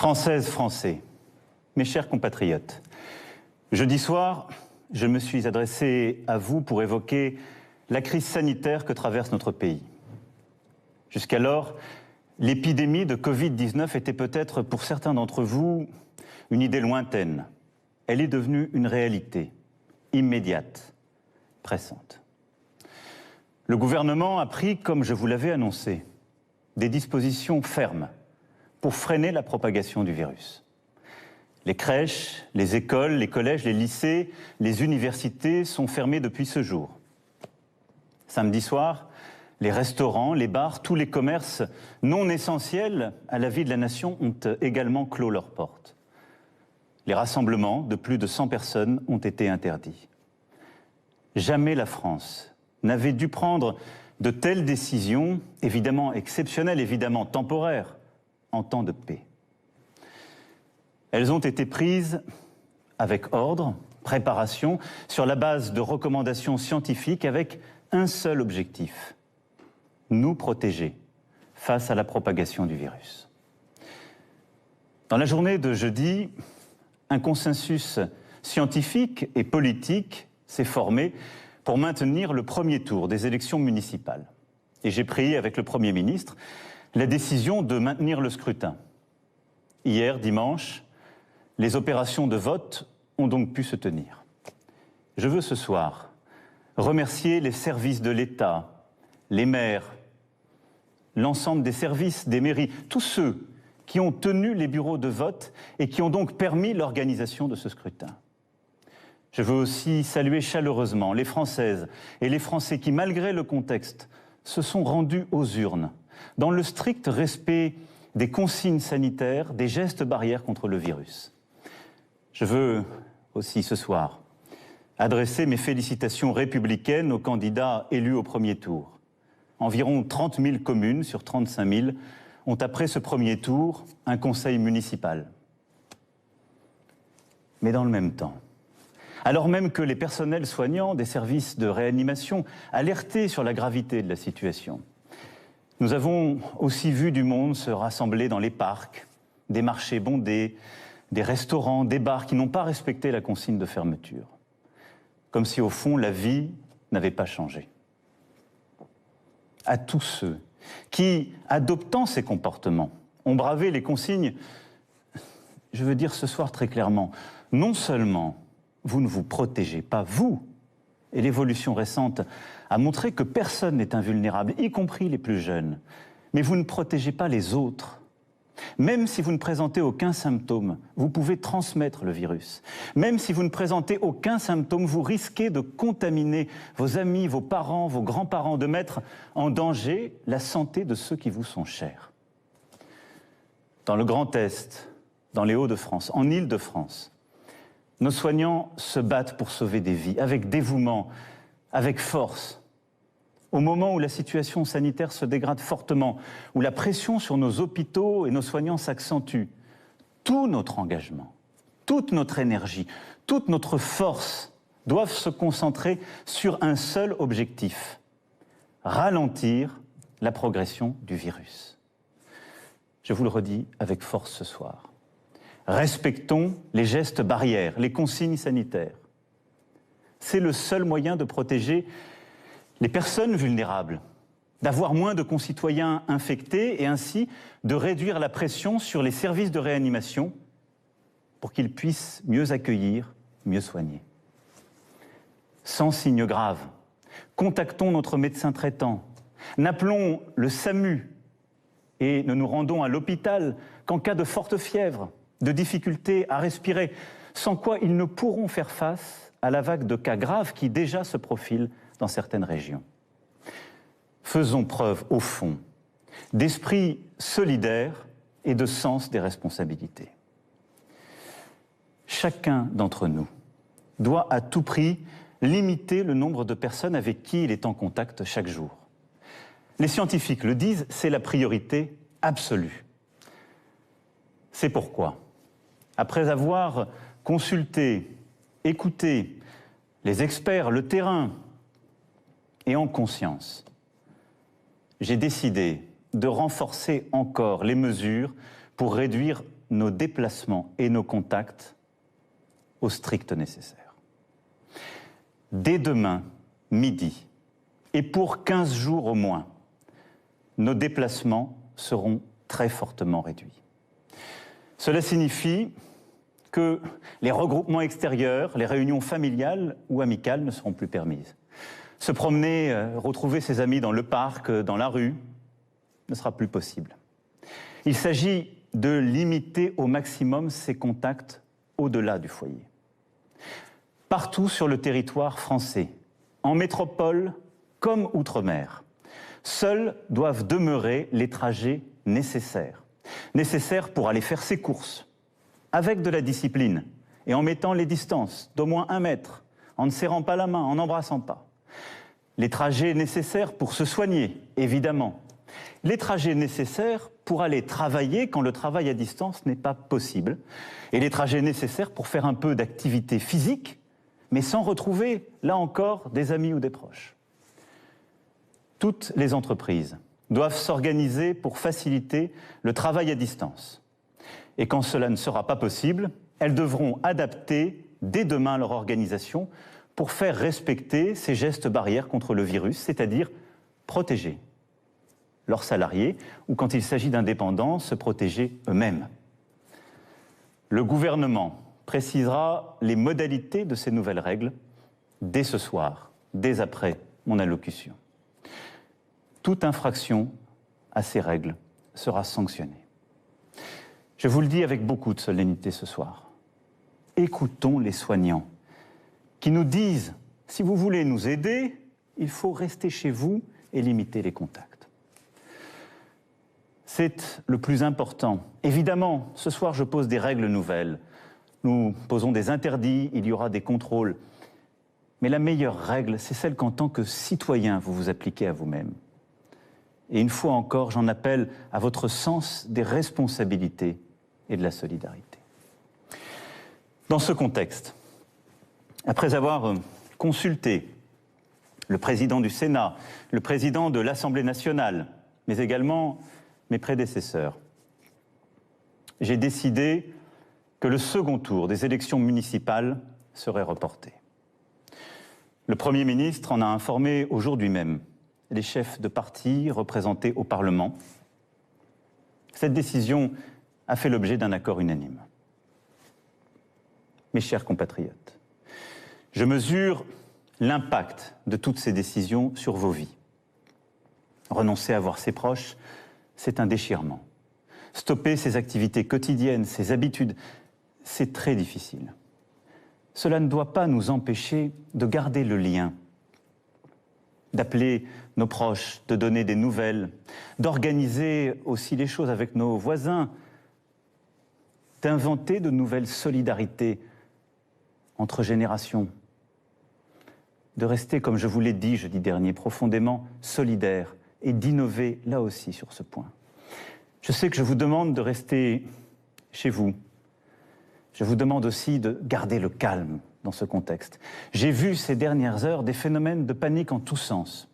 Françaises, Français, mes chers compatriotes, jeudi soir, je me suis adressé à vous pour évoquer la crise sanitaire que traverse notre pays. Jusqu'alors, l'épidémie de Covid-19 était peut-être pour certains d'entre vous une idée lointaine. Elle est devenue une réalité, immédiate, pressante. Le gouvernement a pris, comme je vous l'avais annoncé, des dispositions fermes pour freiner la propagation du virus. Les crèches, les écoles, les collèges, les lycées, les universités sont fermés depuis ce jour. Samedi soir, les restaurants, les bars, tous les commerces non essentiels à la vie de la nation ont également clos leurs portes. Les rassemblements de plus de 100 personnes ont été interdits. Jamais la France n'avait dû prendre de telles décisions, évidemment exceptionnelles, évidemment temporaires, en temps de paix. Elles ont été prises avec ordre, préparation, sur la base de recommandations scientifiques avec un seul objectif: nous protéger face à la propagation du virus. Dans la journée de jeudi, un consensus scientifique et politique s'est formé pour maintenir le premier tour des élections municipales. Et j'ai pris avec le Premier ministre la décision de maintenir le scrutin. Hier, dimanche, les opérations de vote ont donc pu se tenir. Je veux ce soir remercier les services de l'État, les maires, l'ensemble des services, des mairies, tous ceux qui ont tenu les bureaux de vote et qui ont donc permis l'organisation de ce scrutin. Je veux aussi saluer chaleureusement les Françaises et les Français qui, malgré le contexte, se sont rendus aux urnes, dans le strict respect des consignes sanitaires, des gestes barrières contre le virus. Je veux aussi ce soir adresser mes félicitations républicaines aux candidats élus au premier tour. Environ 30 000 communes sur 35 000 ont, après ce premier tour, un conseil municipal. Mais dans le même temps, alors même que les personnels soignants des services de réanimation alertaient sur la gravité de la situation, nous avons aussi vu du monde se rassembler dans les parcs, des marchés bondés, des restaurants, des bars qui n'ont pas respecté la consigne de fermeture. Comme si au fond la vie n'avait pas changé. À tous ceux qui, adoptant ces comportements, ont bravé les consignes, je veux dire ce soir très clairement, non seulement vous ne vous protégez pas, vous, et l'évolution récente a montré que personne n'est invulnérable, y compris les plus jeunes, mais vous ne protégez pas les autres. Même si vous ne présentez aucun symptôme, vous pouvez transmettre le virus. Même si vous ne présentez aucun symptôme, vous risquez de contaminer vos amis, vos parents, vos grands-parents, de mettre en danger la santé de ceux qui vous sont chers. Dans le Grand Est, dans les Hauts-de-France, en Île-de-France, nos soignants se battent pour sauver des vies, avec dévouement, avec force. Au moment où la situation sanitaire se dégrade fortement, où la pression sur nos hôpitaux et nos soignants s'accentue, tout notre engagement, toute notre énergie, toute notre force doivent se concentrer sur un seul objectif: ralentir la progression du virus. Je vous le redis avec force ce soir. Respectons les gestes barrières, les consignes sanitaires. C'est le seul moyen de protéger les personnes vulnérables, d'avoir moins de concitoyens infectés et ainsi de réduire la pression sur les services de réanimation pour qu'ils puissent mieux accueillir, mieux soigner. Sans signe grave, contactons notre médecin traitant, n'appelons le SAMU et ne nous rendons à l'hôpital qu'en cas de forte fièvre, de difficultés à respirer, sans quoi ils ne pourront faire face à la vague de cas graves qui déjà se profile dans certaines régions. Faisons preuve, au fond, d'esprit solidaire et de sens des responsabilités. Chacun d'entre nous doit à tout prix limiter le nombre de personnes avec qui il est en contact chaque jour. Les scientifiques le disent, c'est la priorité absolue. C'est pourquoi, après avoir consulté, écouté les experts, le terrain, et en conscience, j'ai décidé de renforcer encore les mesures pour réduire nos déplacements et nos contacts au strict nécessaire. Dès demain, midi, et pour 15 jours au moins, nos déplacements seront très fortement réduits. Cela signifie que les regroupements extérieurs, les réunions familiales ou amicales ne seront plus permises. Se promener, retrouver ses amis dans le parc, dans la rue, ne sera plus possible. Il s'agit de limiter au maximum ces contacts au-delà du foyer. Partout sur le territoire français, en métropole comme outre-mer, seuls doivent demeurer les trajets nécessaires. Nécessaires pour aller faire ses courses, avec de la discipline et en mettant les distances d'au moins 1 mètre, en ne serrant pas la main, en n'embrassant pas. Les trajets nécessaires pour se soigner, évidemment. Les trajets nécessaires pour aller travailler quand le travail à distance n'est pas possible. Et les trajets nécessaires pour faire un peu d'activité physique, mais sans retrouver, là encore, des amis ou des proches. Toutes les entreprises doivent s'organiser pour faciliter le travail à distance. Et quand cela ne sera pas possible, elles devront adapter dès demain leur organisation pour faire respecter ces gestes barrières contre le virus, c'est-à-dire protéger leurs salariés ou, quand il s'agit d'indépendants, se protéger eux-mêmes. Le gouvernement précisera les modalités de ces nouvelles règles dès ce soir, dès après mon allocution. Toute infraction à ces règles sera sanctionnée. Je vous le dis avec beaucoup de solennité ce soir. Écoutons les soignants qui nous disent « si vous voulez nous aider, il faut rester chez vous et limiter les contacts ». C'est le plus important. Évidemment, ce soir, je pose des règles nouvelles. Nous posons des interdits, il y aura des contrôles. Mais la meilleure règle, c'est celle qu'en tant que citoyen, vous vous appliquez à vous-même. Et une fois encore, j'en appelle à votre sens des responsabilités et de la solidarité. Dans ce contexte, après avoir consulté le président du Sénat, le président de l'Assemblée nationale, mais également mes prédécesseurs, j'ai décidé que le second tour des élections municipales serait reporté. Le Premier ministre en a informé aujourd'hui même les chefs de parti représentés au Parlement. Cette décision a fait l'objet d'un accord unanime. Mes chers compatriotes, je mesure l'impact de toutes ces décisions sur vos vies. Renoncer à voir ses proches, c'est un déchirement. Stopper ses activités quotidiennes, ses habitudes, c'est très difficile. Cela ne doit pas nous empêcher de garder le lien, d'appeler nos proches, de donner des nouvelles, d'organiser aussi les choses avec nos voisins, d'inventer de nouvelles solidarités entre générations, de rester, comme je vous l'ai dit jeudi dernier, profondément solidaires et d'innover là aussi sur ce point. Je sais que je vous demande de rester chez vous. Je vous demande aussi de garder le calme dans ce contexte. J'ai vu ces dernières heures des phénomènes de panique en tous sens.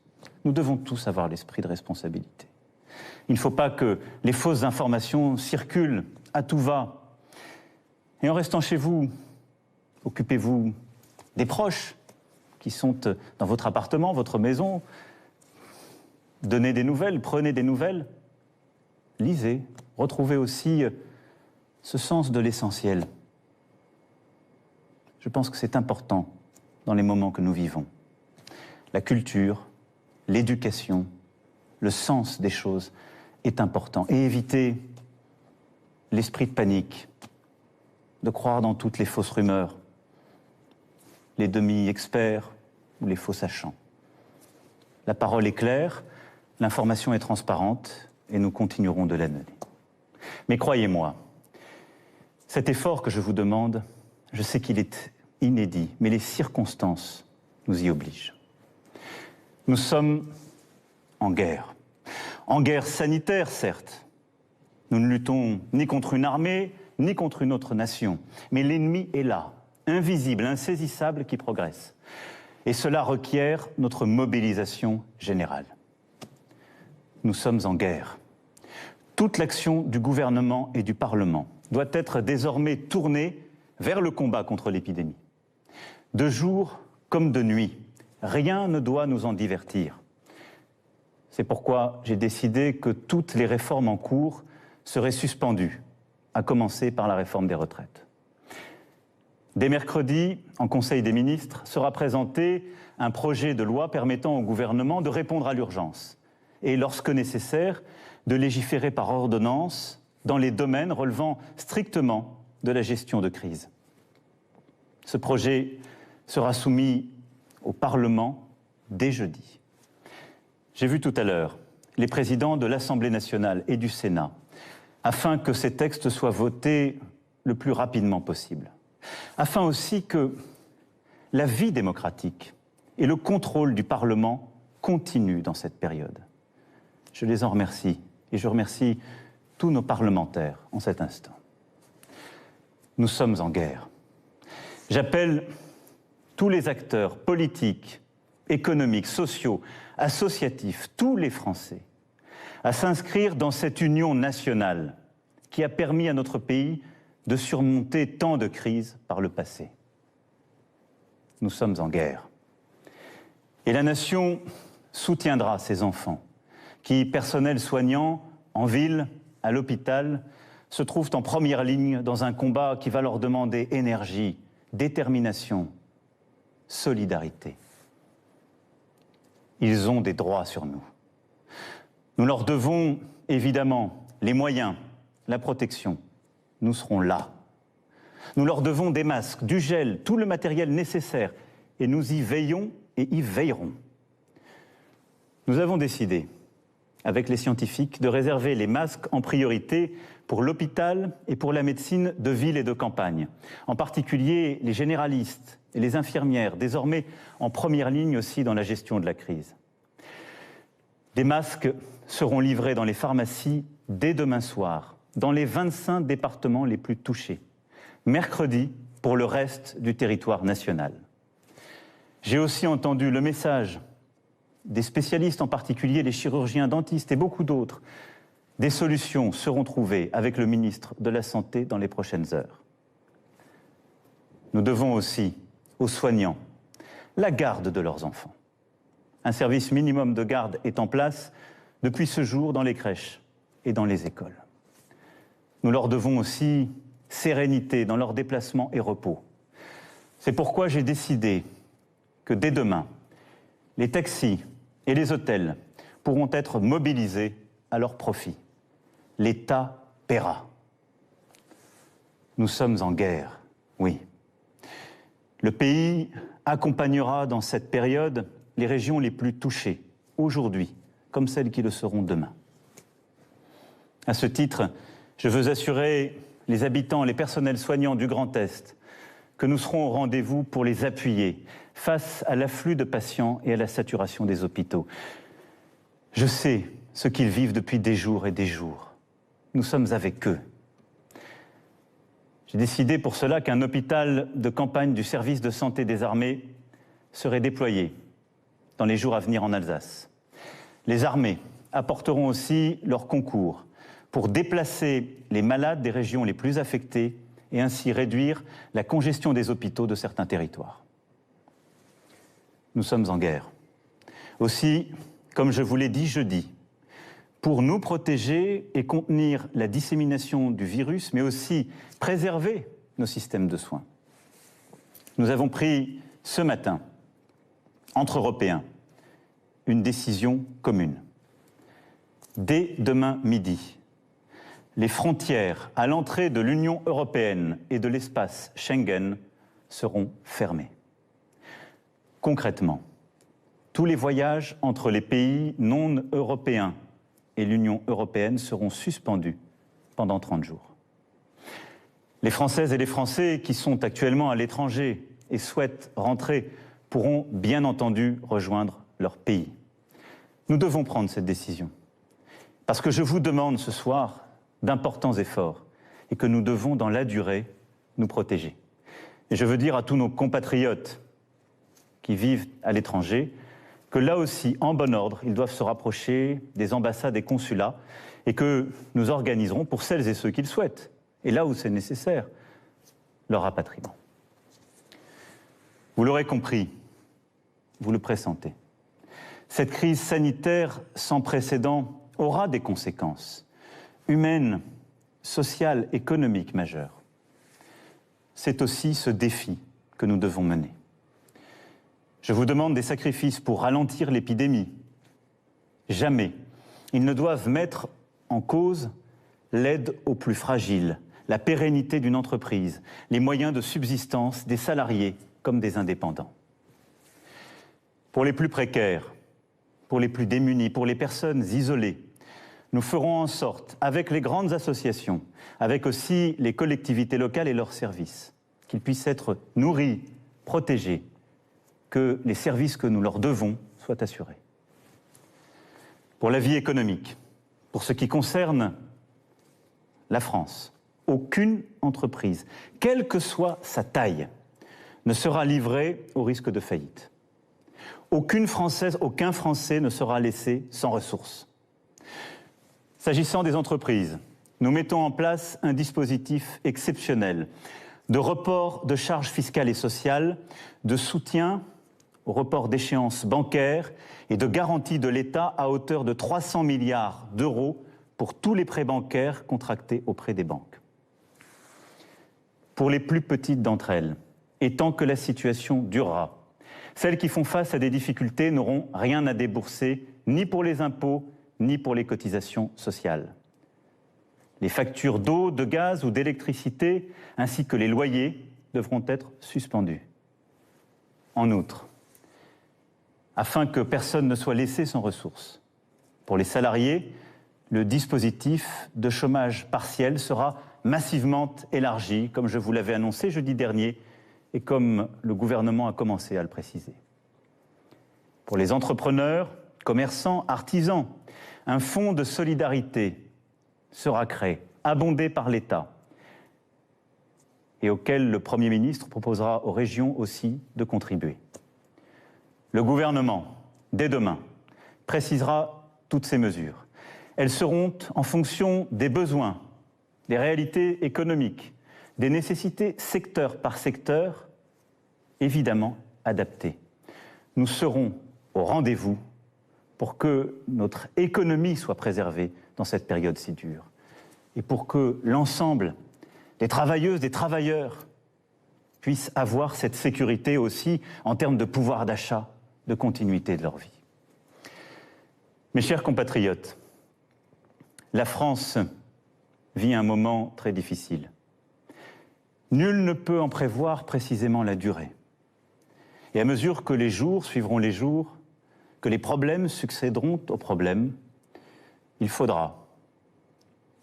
Nous devons tous avoir l'esprit de responsabilité. Il ne faut pas que les fausses informations circulent à tout va. Et en restant chez vous, occupez-vous des proches qui sont dans votre appartement, votre maison. Donnez des nouvelles, prenez des nouvelles. Lisez, retrouvez aussi ce sens de l'essentiel. Je pense que c'est important dans les moments que nous vivons. La culture, l'éducation, le sens des choses est important. Et éviter l'esprit de panique, de croire dans toutes les fausses rumeurs, les demi-experts ou les faux sachants. La parole est claire, l'information est transparente et nous continuerons de la donner. Mais croyez-moi, cet effort que je vous demande, je sais qu'il est inédit, mais les circonstances nous y obligent. Nous sommes en guerre sanitaire, certes. Nous ne luttons ni contre une armée, ni contre une autre nation. Mais l'ennemi est là, invisible, insaisissable, qui progresse. Et cela requiert notre mobilisation générale. Nous sommes en guerre. Toute l'action du gouvernement et du Parlement doit être désormais tournée vers le combat contre l'épidémie. De jour comme de nuit, rien ne doit nous en divertir. C'est pourquoi j'ai décidé que toutes les réformes en cours seraient suspendues, à commencer par la réforme des retraites. Dès mercredi, en Conseil des ministres, sera présenté un projet de loi permettant au gouvernement de répondre à l'urgence et, lorsque nécessaire, de légiférer par ordonnance dans les domaines relevant strictement de la gestion de crise. Ce projet sera soumis au Parlement dès jeudi. J'ai vu tout à l'heure les présidents de l'Assemblée nationale et du Sénat afin que ces textes soient votés le plus rapidement possible, afin aussi que la vie démocratique et le contrôle du Parlement continuent dans cette période. Je les en remercie et je remercie tous nos parlementaires en cet instant. Nous sommes en guerre. J'appelle tous les acteurs politiques, économiques, sociaux, associatifs, tous les Français, à s'inscrire dans cette union nationale qui a permis à notre pays de surmonter tant de crises par le passé. Nous sommes en guerre. Et la nation soutiendra ces enfants qui, personnel soignant, en ville, à l'hôpital, se trouvent en première ligne dans un combat qui va leur demander énergie, détermination, solidarité. Ils ont des droits sur nous. Nous leur devons évidemment les moyens, la protection. Nous serons là. Nous leur devons des masques, du gel, tout le matériel nécessaire. Et nous y veillons et y veillerons. Nous avons décidé, avec les scientifiques, de réserver les masques en priorité pour l'hôpital et pour la médecine de ville et de campagne. En particulier les généralistes et les infirmières, désormais en première ligne aussi dans la gestion de la crise. Des masques seront livrés dans les pharmacies dès demain soir, dans les 25 départements les plus touchés. Mercredi, pour le reste du territoire national. J'ai aussi entendu le message des spécialistes, en particulier les chirurgiens dentistes et beaucoup d'autres. Des solutions seront trouvées avec le ministre de la Santé dans les prochaines heures. Nous devons aussi aux soignants la garde de leurs enfants. Un service minimum de garde est en place depuis ce jour dans les crèches et dans les écoles. Nous leur devons aussi sérénité dans leurs déplacements et repos. C'est pourquoi j'ai décidé que dès demain, les taxis et les hôtels pourront être mobilisés à leur profit. L'État paiera. Nous sommes en guerre, oui. Le pays accompagnera dans cette période les régions les plus touchées, aujourd'hui, comme celles qui le seront demain. À ce titre, je veux assurer les habitants, les personnels soignants du Grand Est que nous serons au rendez-vous pour les appuyer face à l'afflux de patients et à la saturation des hôpitaux. Je sais ce qu'ils vivent depuis des jours et des jours. Nous sommes avec eux. J'ai décidé pour cela qu'un hôpital de campagne du service de santé des armées serait déployé dans les jours à venir en Alsace. Les armées apporteront aussi leur concours pour déplacer les malades des régions les plus affectées et ainsi réduire la congestion des hôpitaux de certains territoires. Nous sommes en guerre. Aussi, comme je vous l'ai dit jeudi, pour nous protéger et contenir la dissémination du virus, mais aussi préserver nos systèmes de soins. Nous avons pris ce matin, entre Européens, une décision commune. Dès demain midi, les frontières à l'entrée de l'Union européenne et de l'espace Schengen seront fermées. Concrètement, tous les voyages entre les pays non européens et l'Union européenne seront suspendus pendant 30 jours. Les Françaises et les Français qui sont actuellement à l'étranger et souhaitent rentrer pourront bien entendu rejoindre leur pays. Nous devons prendre cette décision parce que je vous demande ce soir d'importants efforts et que nous devons dans la durée nous protéger. Et je veux dire à tous nos compatriotes qui vivent à l'étranger que là aussi, en bon ordre, ils doivent se rapprocher des ambassades et consulats et que nous organiserons, pour celles et ceux qui le souhaitent, et là où c'est nécessaire, leur rapatriement. Vous l'aurez compris, vous le pressentez. Cette crise sanitaire sans précédent aura des conséquences humaines, sociales, économiques majeures. C'est aussi ce défi que nous devons mener. Je vous demande des sacrifices pour ralentir l'épidémie. Jamais ils ne doivent mettre en cause l'aide aux plus fragiles, la pérennité d'une entreprise, les moyens de subsistance des salariés comme des indépendants. Pour les plus précaires, pour les plus démunis, pour les personnes isolées, nous ferons en sorte, avec les grandes associations, avec aussi les collectivités locales et leurs services, qu'ils puissent être nourris, protégés, que les services que nous leur devons soient assurés. Pour la vie économique, pour ce qui concerne la France, aucune entreprise, quelle que soit sa taille, ne sera livrée au risque de faillite. Aucune Française, aucun Français ne sera laissé sans ressources. S'agissant des entreprises, nous mettons en place un dispositif exceptionnel de report de charges fiscales et sociales, de soutien au report d'échéances bancaires et de garantie de l'État à hauteur de 300 milliards d'euros pour tous les prêts bancaires contractés auprès des banques. Pour les plus petites d'entre elles, et tant que la situation durera, celles qui font face à des difficultés n'auront rien à débourser, ni pour les impôts, ni pour les cotisations sociales. Les factures d'eau, de gaz ou d'électricité, ainsi que les loyers, devront être suspendus. En outre, afin que personne ne soit laissé sans ressources, pour les salariés, le dispositif de chômage partiel sera massivement élargi, comme je vous l'avais annoncé jeudi dernier, et comme le gouvernement a commencé à le préciser. Pour les entrepreneurs, commerçants, artisans, un fonds de solidarité sera créé, abondé par l'État, et auquel le Premier ministre proposera aux régions aussi de contribuer. Le gouvernement, dès demain, précisera toutes ces mesures. Elles seront en fonction des besoins, des réalités économiques, des nécessités secteur par secteur, évidemment adaptées. Nous serons au rendez-vous pour que notre économie soit préservée dans cette période si dure et pour que l'ensemble des travailleuses, des travailleurs puissent avoir cette sécurité aussi en termes de pouvoir d'achat, de continuité de leur vie. Mes chers compatriotes, la France vit un moment très difficile. Nul ne peut en prévoir précisément la durée. Et à mesure que les jours suivront les jours, que les problèmes succéderont aux problèmes, il faudra,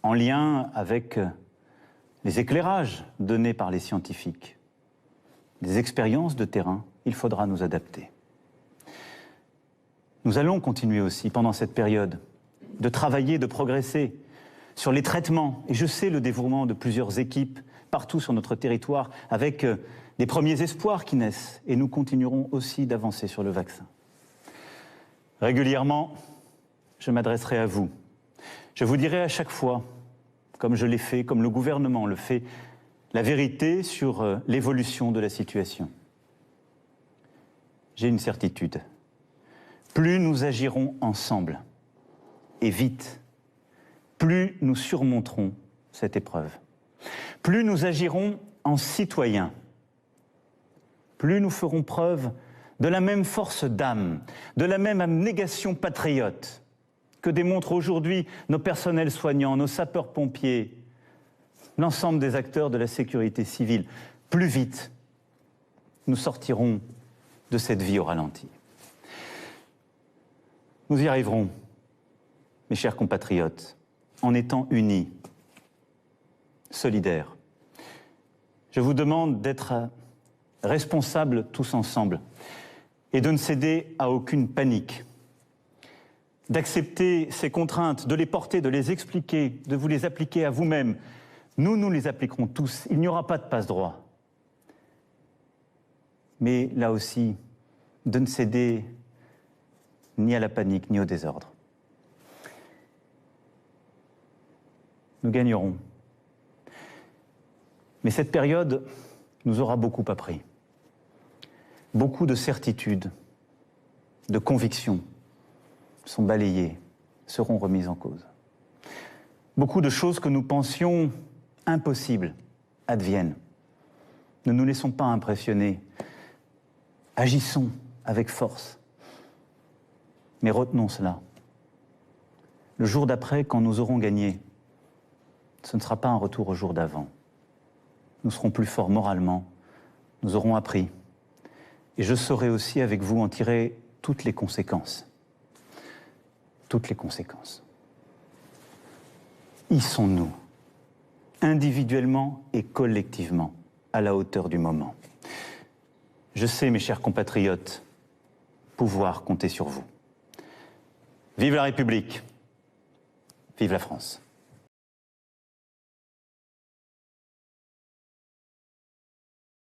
en lien avec les éclairages donnés par les scientifiques, les expériences de terrain, il faudra nous adapter. Nous allons continuer aussi, pendant cette période, de travailler, de progresser sur les traitements. Et je sais le dévouement de plusieurs équipes partout sur notre territoire, avec des premiers espoirs qui naissent. Et nous continuerons aussi d'avancer sur le vaccin. Régulièrement, je m'adresserai à vous. Je vous dirai à chaque fois, comme je l'ai fait, comme le gouvernement le fait, la vérité sur l'évolution de la situation. J'ai une certitude. Plus nous agirons ensemble, et vite, plus nous surmonterons cette épreuve. Plus nous agirons en citoyens, plus nous ferons preuve de la même force d'âme, de la même abnégation patriote que démontrent aujourd'hui nos personnels soignants, nos sapeurs-pompiers, l'ensemble des acteurs de la sécurité civile. Plus vite, nous sortirons de cette vie au ralenti. Nous y arriverons, mes chers compatriotes, en étant unis, solidaires. Je vous demande d'être responsables tous ensemble et de ne céder à aucune panique, d'accepter ces contraintes, de les porter, de les expliquer, de vous les appliquer à vous-même. Nous les appliquerons tous. Il n'y aura pas de passe-droit. Mais là aussi, de ne céder ni à la panique, ni au désordre. Nous gagnerons. Mais cette période nous aura beaucoup appris. Beaucoup de certitudes, de convictions sont balayées, seront remises en cause. Beaucoup de choses que nous pensions impossibles adviennent. Ne nous laissons pas impressionner. Agissons avec force. Mais retenons cela. Le jour d'après, quand nous aurons gagné, ce ne sera pas un retour au jour d'avant. Nous serons plus forts moralement, nous aurons appris. Et je saurai aussi avec vous en tirer toutes les conséquences. Toutes les conséquences. Y sont-nous, individuellement et collectivement, à la hauteur du moment. Je sais, mes chers compatriotes, pouvoir compter sur vous. Vive la République, vive la France.